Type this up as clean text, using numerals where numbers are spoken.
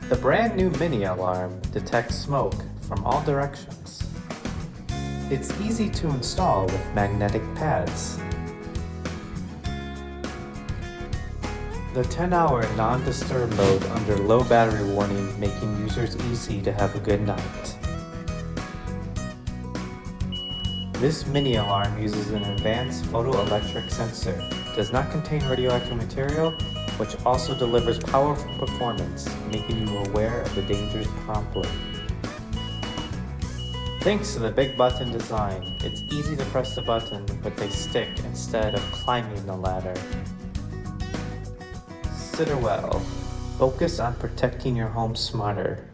The brand new mini alarm detects smoke from all directions. It's easy to install with magnetic pads. The 10-hour non-disturb mode under low battery warning, making users easy to have a good night. This mini alarm uses an advanced photoelectric sensor, does not contain radioactive material, which also delivers powerful performance, making you aware of the dangers promptly. Thanks to the big button design, it's easy to press the button with a stick instead of climbing the ladder. SITERWELL. Focus on protecting your home smarter.